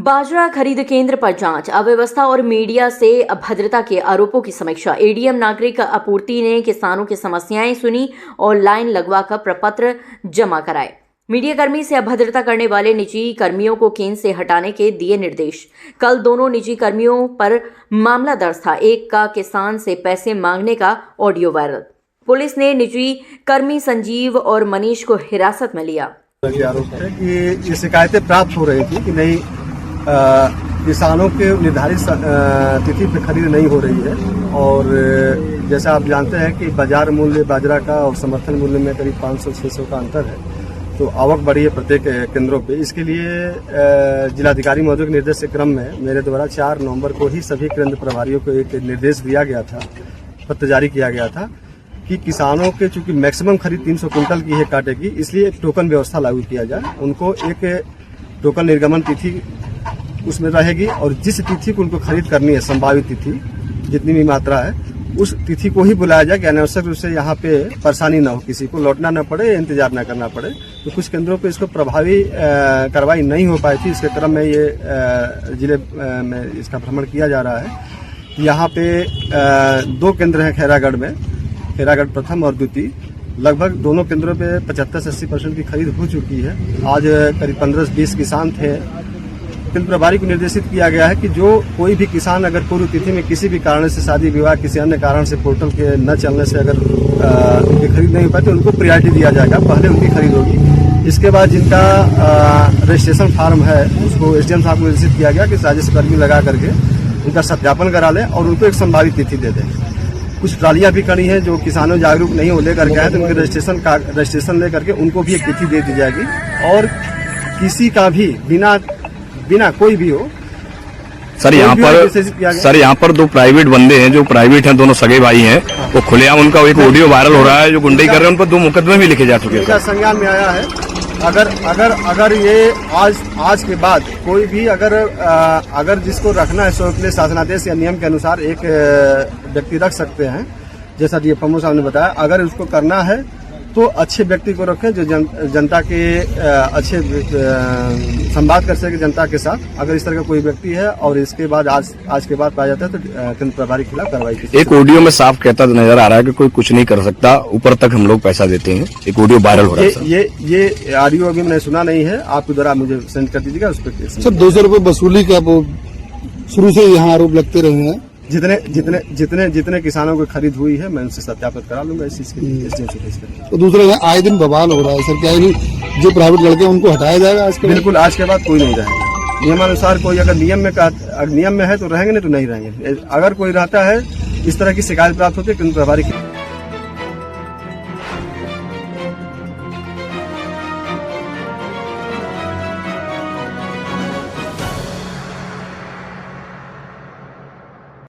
बाजरा खरीद केंद्र पर जांच, अव्यवस्था और मीडिया से अभद्रता के आरोपों की समीक्षा। एडीएम नागरिक आपूर्ति ने किसानों की समस्याएं सुनी और लाइन लगवाकर प्रपत्र जमा कराए। मीडिया कर्मी से अभद्रता करने वाले निजी कर्मियों को केंद्र से हटाने के दिए निर्देश। कल दोनों निजी कर्मियों पर मामला दर्ज था। एक का किसान से पैसे मांगने का ऑडियो वायरल। पुलिस ने निजी कर्मी संजीव और मनीष को हिरासत में लिया। आरोप है कि ये शिकायतें प्राप्त हो रही थी कि नहीं, किसानों के निर्धारित तिथि पे खरीद नहीं हो रही है। और जैसा आप जानते हैं कि बाजार मूल्य बाजरा का और समर्थन मूल्य में करीब 500-600 का अंतर है, तो आवक बढ़ी है प्रत्येक केंद्रों पे। इसके लिए जिलाधिकारी महोदय के निर्देश के क्रम में मेरे द्वारा 4 नवंबर को ही सभी केंद्र प्रभारियों को एक निर्देश दिया गया था, पत्र जारी किया गया था कि किसानों के चूंकि मैक्सिमम खरीद 300 कुंटल की है काटे की, इसलिए एक टोकन व्यवस्था लागू किया जाए। उनको एक टोकन निर्गमन तिथि उसमें रहेगी और जिस तिथि को उनको खरीद करनी है, संभावित तिथि जितनी भी मात्रा है, उस तिथि को ही बुलाया जाए कि अनावश्यक रूप से यहाँ पे परेशानी ना हो, किसी को लौटना न पड़े, इंतजार न करना पड़े। तो कुछ केंद्रों पे इसको प्रभावी कार्रवाई नहीं हो पाई थी। इसके क्रम में ये जिले में इसका भ्रमण किया जा रहा है। यहाँ पे 2 केंद्र हैं खैरागढ़ में, खैरागढ़ प्रथम और द्वितीय। लगभग दोनों केंद्रों पे 75-80% की खरीद हो चुकी है। आज करीब 15-20 किसान थे। केंद्र प्रभारी को निर्देशित किया गया है कि जो कोई भी किसान अगर पूर्व तिथि में किसी भी कारण से, शादी विवाह किसी अन्य कारण से पोर्टल के न चलने से अगर उनकी खरीद नहीं हो पाए तो उनको प्रायोरिटी दिया जाएगा, पहले उनकी खरीद होगी। इसके बाद जिनका रजिस्ट्रेशन फार्म है उसको एसडीएम साहब को निर्देशित किया गया कि राजस्व कर्मी लगा करके उनका सत्यापन करा लें और उनको एक संभावित तिथि दे दें। कुछ ट्रालियां भी करी हैं जो किसानों जागरूक नहीं हो लेकर के आए, तो उनके रजिस्ट्रेशन लेकर के उनको भी एक तिथि दे दी जाएगी। और किसी का भी बिना कोई भी हो सर, यहाँ पर 2 प्राइवेट बंदे हैं जो प्राइवेट हैं, दोनों सगे भाई हैं। वो खुलेआम उनका एक ऑडियो वायरल हो रहा है जो गुंडई कर रहे हैं। उन पर 2 मुकदमे भी लिखे जा चुके हैं। संज्ञान में आया है। अगर ये आज के बाद कोई भी अगर जिसको रखना है स्वयं शासनादेश या नियम के अनुसार एक व्यक्ति रख सकते हैं, जैसा डीएफएमओ साहब ने बताया। अगर उसको करना है तो अच्छे व्यक्ति को रखें जो जनता के अच्छे संवाद कर सके जनता के साथ। अगर इस तरह का कोई व्यक्ति है और इसके बाद आज के बाद पाया जाता है तो केंद्र प्रभारी के खिलाफ कार्रवाई की। एक ऑडियो में साफ कहता नजर आ रहा है कि कोई कुछ नहीं कर सकता, ऊपर तक हम लोग पैसा देते हैं। एक ऑडियो वायरल हो रहा है। ये ऑडियो अभी मैंने सुना नहीं है, आपके द्वारा मुझे सेंड कर दीजिएगा। उस पर सर 200 रुपये वसूली का वो शुरू से यहाँ आरोप लगते रहे हैं। जितने किसानों की खरीद हुई है मैं उनसे सत्यापित करा लूंगा इस चीज के। तो दूसरा यहाँ आए दिन बवाल हो रहा है सर, क्या जो प्राइवेट लड़के उनको हटाया जाएगा आज के? बिल्कुल, आज के बाद कोई नहीं रहेगा। नियमानुसार कोई अगर नियम में है तो रहेंगे, नहीं तो नहीं रहेंगे। अगर कोई रहता है इस तरह की शिकायत प्राप्त होती है केंद्र प्रभारी की